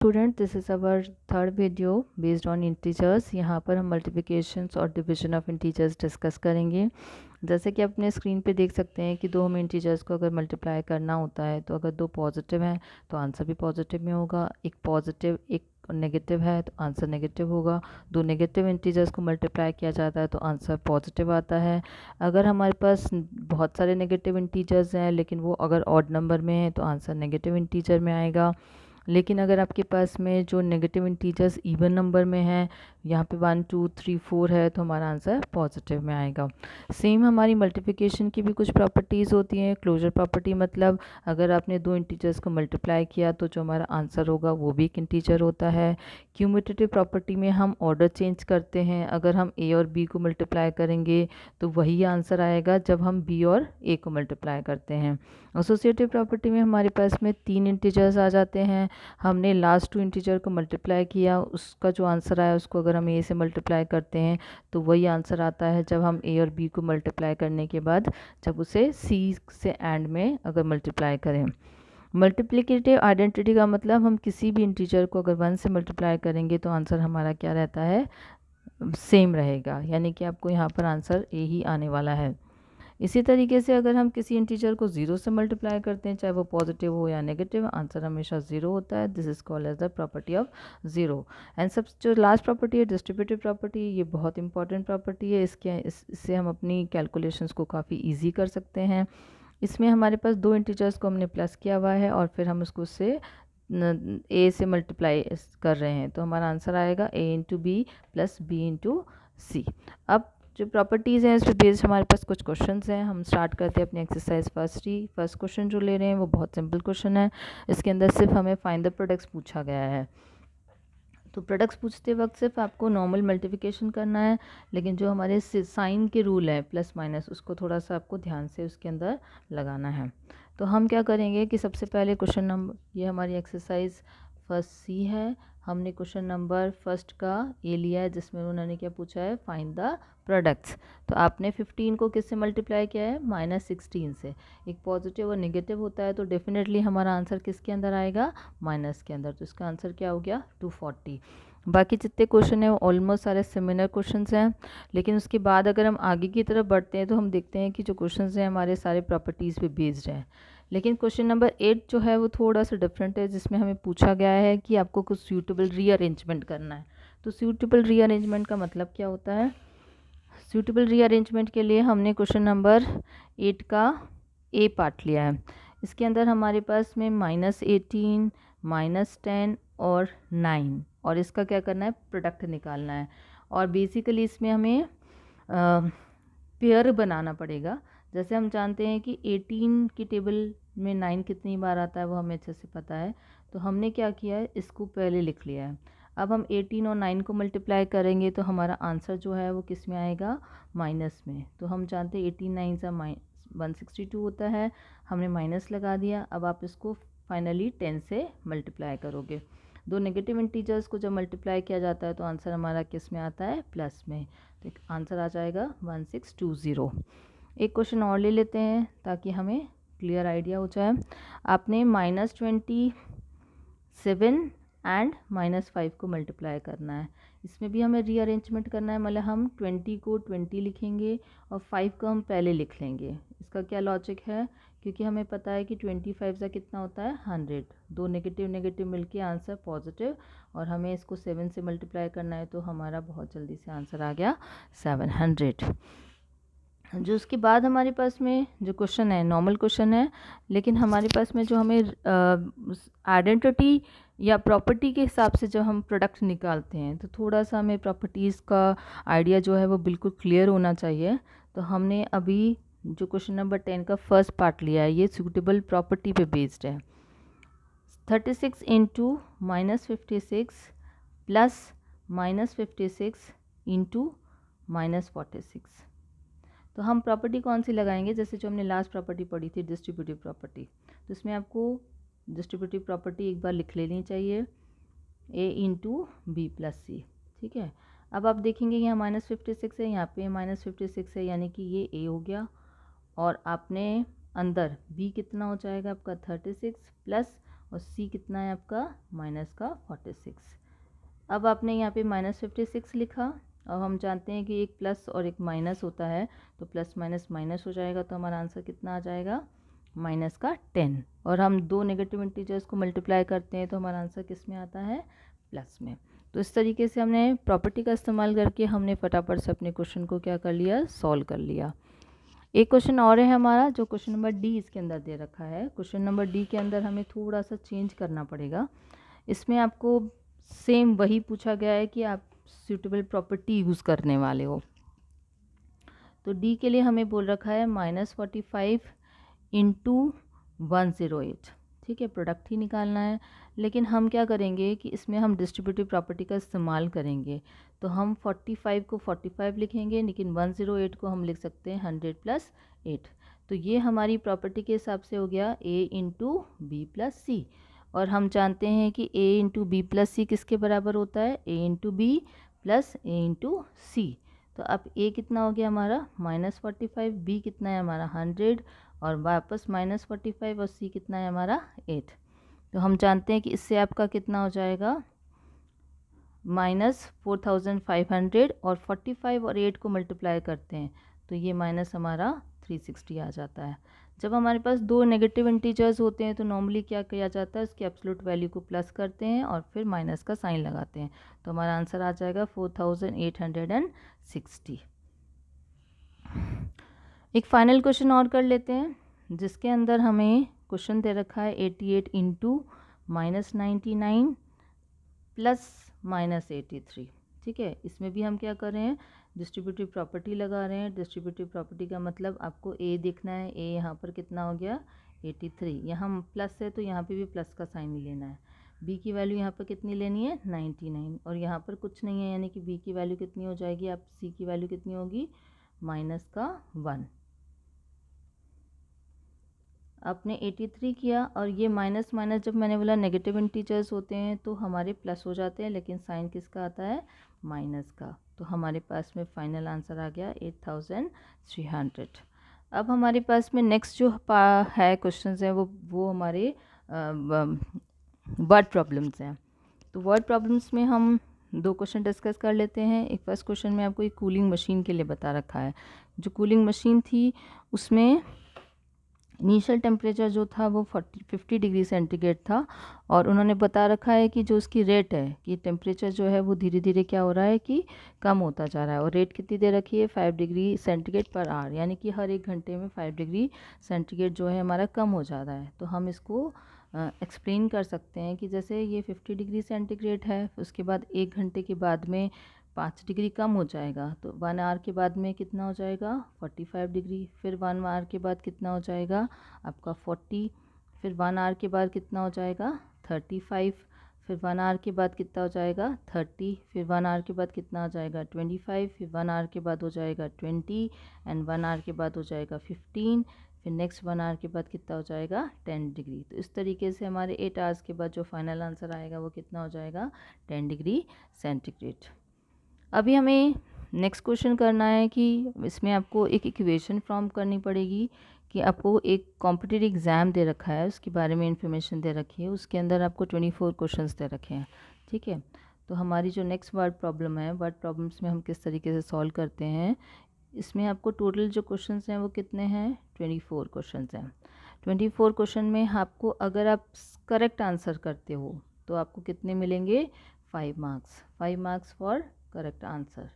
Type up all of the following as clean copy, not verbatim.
Student, this is our third video based on integers. यहाँ पर हम मल्टीप्लिकेशंस और डिवीजन ऑफ इंटीजर्स डिस्कस करेंगे। जैसे कि अपने स्क्रीन पे देख सकते हैं कि दो हमें इंटीजर्स को अगर मल्टीप्लाई करना होता है तो अगर दो पॉजिटिव हैं तो आंसर भी पॉजिटिव में होगा, एक पॉजिटिव एक नेगेटिव है तो आंसर नेगेटिव होगा। दो नेगेटिव इंटीजर्स को मल्टीप्लाई किया जाता है तो आंसर पॉजिटिव आता है। अगर हमारे पास बहुत सारे नेगेटिव इंटीजर्स हैं लेकिन वो अगर ऑड नंबर में है तो आंसर नेगेटिव इंटीजर में आएगा। लेकिन अगर आपके पास में जो नेगेटिव इंटीजर्स इवन नंबर में हैं, यहाँ पे 1 2 3 4 है तो हमारा आंसर पॉजिटिव में आएगा। सेम हमारी मल्टीप्लिकेशन की भी कुछ प्रॉपर्टीज़ होती हैं। क्लोजर प्रॉपर्टी मतलब अगर आपने दो इंटीजर्स को मल्टीप्लाई किया तो जो हमारा आंसर होगा वो भी एक इंटीजर होता है। क्यूमुलेटिव प्रॉपर्टी में हम ऑर्डर चेंज करते हैं। अगर हम ए और बी को मल्टीप्लाई करेंगे तो वही आंसर आएगा जब हम बी और ए को मल्टीप्लाई करते हैं। एसोसिएटिव प्रॉपर्टी में हमारे पास में तीन इंटीजर्स आ जाते हैं। हमने लास्ट टू इंटीजर को मल्टीप्लाई किया, उसका जो आंसर आया उसको अगर हम ए से मल्टीप्लाई करते हैं तो वही आंसर आता है जब हम ए और बी को मल्टीप्लाई करने के बाद जब उसे सी से एंड में अगर मल्टीप्लाई करें। मल्टीप्लिकेटिव आइडेंटिटी का मतलब हम किसी भी इंटीजर को अगर 1 से मल्टीप्लाई करेंगे तो आंसर हमारा क्या रहता है, सेम रहेगा, यानी कि आपको यहाँ पर आंसर ए ही आने वाला है। इसी तरीके से अगर हम किसी इंटीजर को 0 से मल्टीप्लाई करते हैं, चाहे वो पॉजिटिव हो या नेगेटिव, आंसर हमेशा 0 होता है। This is called as the property of 0। And सब जो लास्ट प्रॉपर्टी है डिस्ट्रीब्यूटिव प्रॉपर्टी, ये बहुत इंपॉर्टेंट प्रॉपर्टी है। इससे हम अपनी कैलकुलेशंस को काफ़ी ईजी कर सकते हैं। इसमें हमारे पास दो इंटीजर्स को हमने प्लस किया हुआ है और फिर हम उसको से ए से मल्टीप्लाई कर रहे हैं तो हमारा आंसर आएगा A into B plus B into C. अब जो प्रॉपर्टीज़ हैं इस पर बेस्ड हमारे पास कुछ क्वेश्चंस हैं। हम स्टार्ट करते हैं अपनी एक्सरसाइज फर्स्ट क्वेश्चन जो ले रहे हैं वो बहुत सिंपल क्वेश्चन है। इसके अंदर सिर्फ हमें फाइंड द प्रोडक्ट्स पूछा गया है। तो प्रोडक्ट्स पूछते वक्त सिर्फ आपको नॉर्मल मल्टीप्लिकेशन करना है, लेकिन जो हमारे साइन के रूल है प्लस माइनस उसको थोड़ा सा आपको ध्यान से उसके अंदर लगाना है। तो हम क्या करेंगे कि सबसे पहले क्वेश्चन नंबर, ये हमारी एक्सरसाइज फर्स्ट सी है। हमने क्वेश्चन नंबर फर्स्ट का ए लिया है जिसमें उन्होंने क्या पूछा है, फाइंड द प्रोडक्ट्स। तो आपने 15 को किससे मल्टीप्लाई किया है, -16 से। एक पॉजिटिव और नेगेटिव होता है तो डेफिनेटली हमारा आंसर किसके अंदर आएगा, माइनस के अंदर। तो इसका आंसर क्या हो गया, 240। बाकी जितने क्वेश्चन हैं वो ऑलमोस्ट सारे सिमिलर क्वेश्चंस हैं। लेकिन उसके बाद अगर हम आगे की तरफ बढ़ते हैं तो हम देखते हैं कि जो क्वेश्चंस हैं हमारे सारे प्रॉपर्टीज़ पे बेस्ड हैं। लेकिन क्वेश्चन नंबर 8 जो है वो थोड़ा सा डिफरेंट है, जिसमें हमें पूछा गया है कि आपको कुछ सूटेबल रीअरेंजमेंट करना है। तो सूटेबल रीअरेंजमेंट का मतलब क्या होता है, सूटेबल रीअरेंजमेंट के लिए हमने क्वेश्चन नंबर 8 का ए पार्ट लिया है। इसके अंदर हमारे पास में -18, -10 और 9, और इसका क्या करना है, प्रोडक्ट निकालना है। और बेसिकली इसमें हमें पेयर बनाना पड़ेगा। जैसे हम जानते हैं कि 18 की टेबल में 9 कितनी बार आता है वो हमें अच्छे से पता है। तो हमने क्या किया है, इसको पहले लिख लिया है। अब हम 18 और 9 को मल्टीप्लाई करेंगे तो हमारा आंसर जो है वो किस में आएगा, माइनस में। तो हम जानते हैं 18 9 सा 162 होता है, हमने माइनस लगा दिया। अब आप इसको फाइनली 10 से मल्टीप्लाई करोगे। दो नेगेटिव इंटीजर्स को जब मल्टीप्लाई किया जाता है तो आंसर हमारा किस में आता है, प्लस में। तो आंसर आ जाएगा 1620। एक क्वेश्चन और ले लेते हैं ताकि हमें क्लियर आइडिया हो जाए। आपने -27 एंड -5 को मल्टीप्लाई करना है। इसमें भी हमें रीअरेंजमेंट करना है, मतलब हम 20 को 20 लिखेंगे और 5 को हम पहले लिख लेंगे। इसका क्या लॉजिक है, क्योंकि हमें पता है कि 25 का कितना होता है, 100। दो नेगेटिव नेगेटिव मिलके आंसर पॉजिटिव, और हमें इसको 7 से मल्टीप्लाई करना है तो हमारा बहुत जल्दी से आंसर आ गया 700। जो उसके बाद हमारे पास में जो क्वेश्चन है नॉर्मल क्वेश्चन है, लेकिन हमारे पास में जो हमें आइडेंटिटी या प्रॉपर्टी के हिसाब से जब हम प्रोडक्ट निकालते हैं तो थोड़ा सा हमें प्रॉपर्टीज़ का आइडिया जो है वो बिल्कुल क्लियर होना चाहिए। तो हमने अभी जो क्वेश्चन नंबर 10 का फर्स्ट पार्ट लिया है, ये सूटेबल प्रॉपर्टी पे बेस्ड है। 36 इंटू -56 प्लस -56 इंटू -46। तो हम प्रॉपर्टी कौन सी लगाएंगे, जैसे जो हमने लास्ट प्रॉपर्टी पढ़ी थी डिस्ट्रीब्यूटिव प्रॉपर्टी। तो इसमें आपको डिस्ट्रीब्यूटिव प्रॉपर्टी एक बार लिख लेनी चाहिए, ए इंटू बी प्लस सी। ठीक है, अब आप देखेंगे यहाँ -56 है, यहाँ पे -56 है, यानी कि ये ए हो गया। और आपने अंदर बी कितना हो जाएगा आपका 36 प्लस, और सी कितना है आपका माइनस का 46। अब आपने यहाँ पे -56 लिखा। अब हम जानते हैं कि एक प्लस और एक माइनस होता है, तो प्लस माइनस माइनस हो जाएगा, तो हमारा आंसर कितना आ जाएगा माइनस का 10। और हम दो नेगेटिव इंटीजर्स को मल्टीप्लाई करते हैं तो हमारा आंसर किस में आता है प्लस में। तो इस तरीके से हमने प्रॉपर्टी का इस्तेमाल करके हमने फटाफट से अपने क्वेश्चन को क्या कर लिया, सॉल्व कर लिया। एक क्वेश्चन और है हमारा, जो क्वेश्चन नंबर डी इसके अंदर दे रखा है। क्वेश्चन नंबर डी के अंदर हमें थोड़ा सा चेंज करना पड़ेगा। इसमें आपको सेम वही पूछा गया है कि आप सूटेबल प्रॉपर्टी यूज़ करने वाले हो। तो डी के लिए हमें बोल रखा है -45 इंटू 108। ठीक है, प्रोडक्ट ही निकालना है। लेकिन हम क्या करेंगे कि इसमें हम डिस्ट्रीब्यूटिव प्रॉपर्टी का इस्तेमाल करेंगे। तो हम 45 को 45 लिखेंगे, लेकिन 108 को हम लिख सकते हैं 100 + 8। तो ये हमारी प्रॉपर्टी के हिसाब से हो गया a into B plus C. और हम जानते हैं कि a into B plus C किसके बराबर होता है, a into B plus A into C. तो अब a कितना हो गया हमारा -45, b कितना है हमारा 100 और वापस -45 और c कितना है हमारा 8। तो हम जानते हैं कि इससे आपका कितना हो जाएगा -4500 और 45 और 8 को मल्टीप्लाई करते हैं तो ये माइनस हमारा 360 आ जाता है। जब हमारे पास दो नेगेटिव इंटीजर्स होते हैं तो नॉर्मली क्या किया जाता है, उसकी एब्सोल्यूट वैल्यू को प्लस करते हैं और फिर माइनस का साइन लगाते हैं। तो हमारा आंसर आ जाएगा 4860। एक फाइनल क्वेश्चन और कर लेते हैं, जिसके अंदर हमें क्वेश्चन दे रखा है 88 इंटू -99 प्लस -83। ठीक है, इसमें भी हम क्या कर रहे हैं, डिस्ट्रीब्यूटिव प्रॉपर्टी लगा रहे हैं। डिस्ट्रीब्यूटिव प्रॉपर्टी का मतलब आपको ए देखना है, ए यहाँ पर कितना हो गया 83, यहाँ प्लस है तो यहाँ पे भी प्लस का साइन ही लेना है। बी की वैल्यू यहाँ पर कितनी लेनी है 99 और यहाँ पर कुछ नहीं है, यानी कि बी की वैल्यू कितनी हो जाएगी, आप सी की वैल्यू कितनी होगी -1। आपने 83 किया और ये माइनस माइनस जब मैंने बोला नेगेटिव इंटीजर्स होते हैं तो हमारे प्लस हो जाते हैं, लेकिन साइन किसका आता है माइनस का। तो हमारे पास में फाइनल आंसर आ गया 8300। अब हमारे पास में नेक्स्ट जो है क्वेश्चंस हैं वो हमारे वर्ड प्रॉब्लम्स हैं। तो वर्ड प्रॉब्लम्स में हम दो क्वेश्चन डिस्कस कर लेते हैं। एक फर्स्ट क्वेश्चन में आपको एक कूलिंग मशीन के लिए बता रखा है। जो कूलिंग मशीन थी उसमें इनिशियल टेम्परेचर जो था वो 50 डिग्री सेंटीग्रेड था और उन्होंने बता रखा है कि जो उसकी रेट है कि टेम्परेचर जो है वो धीरे धीरे क्या हो रहा है कि कम होता जा रहा है। और रेट कितनी दे रखी है 5 डिग्री सेंटीग्रेड पर आवर, यानी कि हर एक घंटे में 5 डिग्री सेंटीग्रेड जो है हमारा कम हो जा रहा है। तो हम इसको एक्सप्लेन कर सकते हैं कि जैसे ये 50 डिग्री सेंटीग्रेड है, उसके बाद एक घंटे के बाद में 5 डिग्री कम हो जाएगा तो 1 आवर के बाद में कितना हो जाएगा 45 डिग्री, फिर 1 आवर के बाद कितना हो जाएगा आपका 40, फिर 1 आवर के बाद कितना हो जाएगा 35, फिर 1 आवर के बाद कितना हो जाएगा 30, फिर 1 आवर के बाद कितना हो जाएगा 25, फिर 1 आवर के बाद हो जाएगा 20 एंड 1 आवर के बाद हो जाएगा 15, फिर नेक्स्ट 1 आवर के बाद कितना हो जाएगा 10 डिग्री। तो इस तरीके से हमारे 8 आवर्स के बाद जो फाइनल आंसर आएगा वो कितना हो जाएगा 10 डिग्री सेंटीग्रेड। अभी हमें नेक्स्ट क्वेश्चन करना है कि इसमें आपको एक इक्वेशन फॉर्म करनी पड़ेगी कि आपको एक कॉम्पिटिटिव एग्ज़ाम दे रखा है, उसके बारे में इंफॉर्मेशन दे रखी है, उसके अंदर आपको 24 क्वेश्चंस दे रखे हैं। ठीक है, तो हमारी जो नेक्स्ट वर्ड प्रॉब्लम है, वर्ड प्रॉब्लम्स में हम किस तरीके से सॉल्व करते हैं, इसमें आपको टोटल जो क्वेश्चंस हैं वो कितने हैं 24 क्वेश्चंस हैं। 24 क्वेश्चन में आपको अगर आप करेक्ट आंसर करते हो तो आपको कितने मिलेंगे 5 marks, 5 marks for correct answer.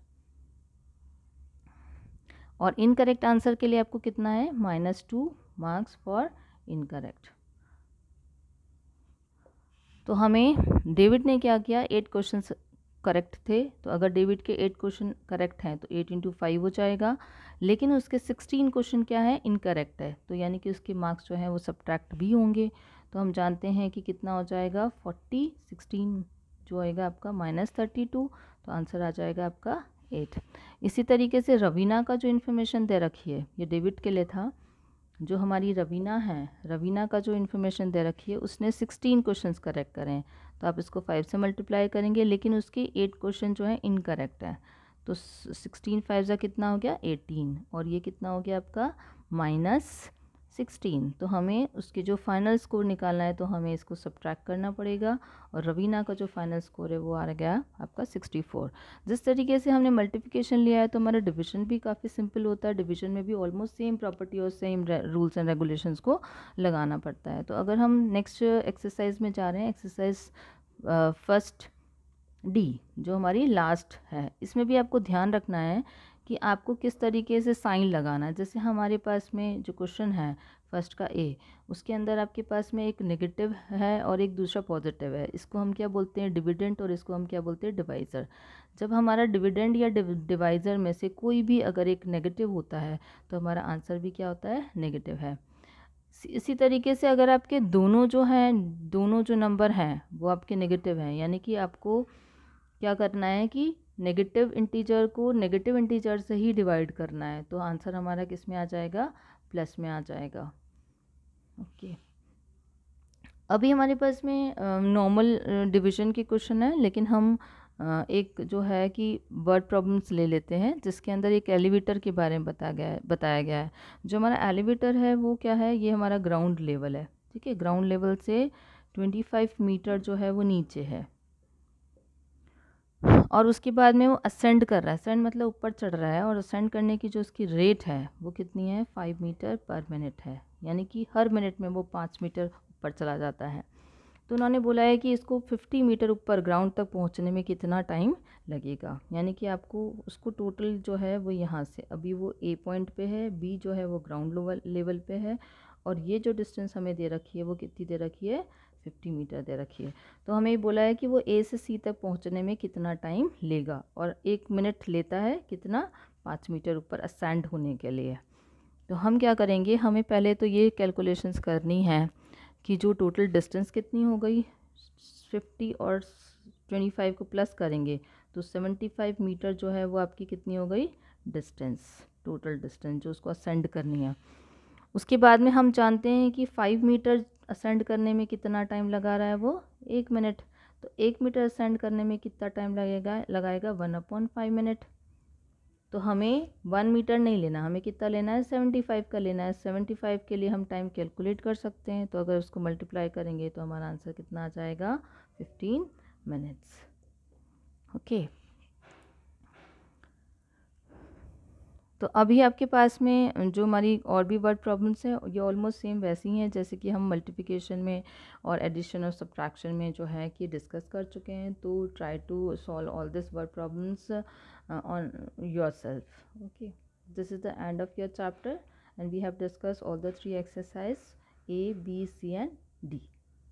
और इनकरेक्ट आंसर के लिए आपको कितना है -2 मार्क्स फॉर इनकरेक्ट। तो हमें डेविड ने क्या किया 8 क्वेश्चन करेक्ट थे, तो अगर डेविड के 8 क्वेश्चन करेक्ट हैं तो 8 × 5 हो जाएगा, लेकिन उसके 16 क्वेश्चन क्या है इनकरेक्ट है, तो यानी कि उसके मार्क्स जो हैं वो सब्ट्रैक्ट भी होंगे। तो हम जानते हैं कि कितना हो जाएगा 40, 16 जो आएगा आपका -32, तो आंसर आ जाएगा आपका 8। इसी तरीके से रवीना का जो इन्फॉर्मेशन दे रखी है, ये डेविड के लिए था। जो हमारी रवीना है, रवीना का जो इन्फॉर्मेशन दे रखी है उसने 16 क्वेश्चंस करेक्ट करें, तो आप इसको 5 से मल्टीप्लाई करेंगे, लेकिन उसके 8 क्वेश्चन जो है इनकरेक्ट है। तो 16 5 का कितना हो गया 18 और ये कितना हो गया आपका 16। तो हमें उसके जो फाइनल स्कोर निकालना है तो हमें इसको सब्ट्रैक्ट करना पड़ेगा और रवीना का जो फाइनल स्कोर है वो आ गया आपका 64। जिस तरीके से हमने मल्टीप्लिकेशन लिया है तो हमारा डिवीजन भी काफ़ी सिंपल होता है। डिवीजन में भी ऑलमोस्ट सेम प्रॉपर्टी और सेम रूल्स एंड रेगुलेशंस को लगाना पड़ता है। तो अगर हम नेक्स्ट एक्सरसाइज में जा रहे हैं, एक्सरसाइज फर्स्ट डी जो हमारी लास्ट है, इसमें भी आपको ध्यान रखना है कि आपको किस तरीके से साइन लगाना है। जैसे हमारे पास में जो क्वेश्चन है फर्स्ट का ए, उसके अंदर आपके पास में एक नेगेटिव है और एक दूसरा पॉजिटिव है। इसको हम क्या बोलते हैं, डिविडेंड, और इसको हम क्या बोलते हैं, डिवाइज़र। जब हमारा डिविडेंड या डिवाइज़र में से कोई भी अगर एक नेगेटिव होता है तो हमारा आंसर भी क्या होता है, नेगेटिव है। इसी तरीके से अगर आपके दोनों जो हैं, दोनों जो नंबर हैं वो आपके नेगेटिव हैं, यानी कि आपको क्या करना है कि नेगेटिव इंटीजर को नेगेटिव इंटीजर से ही डिवाइड करना है, तो आंसर हमारा किस में आ जाएगा, प्लस में आ जाएगा। ओके, अभी हमारे पास में नॉर्मल डिवीजन के क्वेश्चन है, लेकिन हम एक जो है कि वर्ड प्रॉब्लम्स ले लेते हैं जिसके अंदर एक एलिवेटर के बारे में बताया गया है। जो हमारा एलिवेटर है वो क्या है, ये हमारा ग्राउंड लेवल है, ठीक है। ग्राउंड लेवल से 25 मीटर जो है वो नीचे है और उसके बाद में वो असेंड कर रहा है। असेंड मतलब ऊपर चढ़ रहा है, और असेंड करने की जो उसकी रेट है वो कितनी है, 5 मीटर पर मिनट है, यानी कि हर मिनट में वो 5 मीटर ऊपर चला जाता है। तो उन्होंने बोला है कि इसको 50 मीटर ऊपर ग्राउंड तक पहुंचने में कितना टाइम लगेगा, यानी कि आपको उसको टोटल जो है वो यहाँ से, अभी वो ए पॉइंट पे है, बी जो है वो ग्राउंड लेवल पे है, और ये जो डिस्टेंस हमें दे रखी है वो कितनी दे रखी है, 50 मीटर दे रखी है। तो हमें बोला है कि वो ए से सी तक पहुँचने में कितना टाइम लेगा, और 1 मिनट लेता है कितना, 5 मीटर ऊपर असेंड होने के लिए। तो हम क्या करेंगे, हमें पहले तो ये कैलकुलेशंस करनी है कि जो टोटल डिस्टेंस कितनी हो गई, 50 और 25 को प्लस करेंगे तो 75 मीटर जो है वो आपकी कितनी हो गई, डिस्टेंस, टोटल डिस्टेंस जो उसको असेंड करनी है। उसके बाद में हम जानते हैं कि 5 मीटर असेंड करने में कितना टाइम लगा रहा है वो, 1 मिनट। तो 1 मीटर असेंड करने में कितना टाइम लगाएगा 1/5 मिनट। तो हमें 1 मीटर नहीं लेना, हमें कितना लेना है, 75 का लेना है। 75 के लिए हम टाइम कैलकुलेट कर सकते हैं, तो अगर उसको मल्टीप्लाई करेंगे तो हमारा आंसर कितना आ जाएगा, 15 मिनट्स। ओके, तो अभी आपके पास में जो हमारी और भी वर्ड प्रॉब्लम्स हैं ये ऑलमोस्ट सेम वैसी हैं जैसे कि हम मल्टीप्लिकेशन में और एडिशन और सब्ट्रैक्शन में जो है कि डिस्कस कर चुके हैं। तो try to solve all this word problems on yourself. Okay, this is the end of your chapter and we have discussed all the 3 exercises A, B, C and D.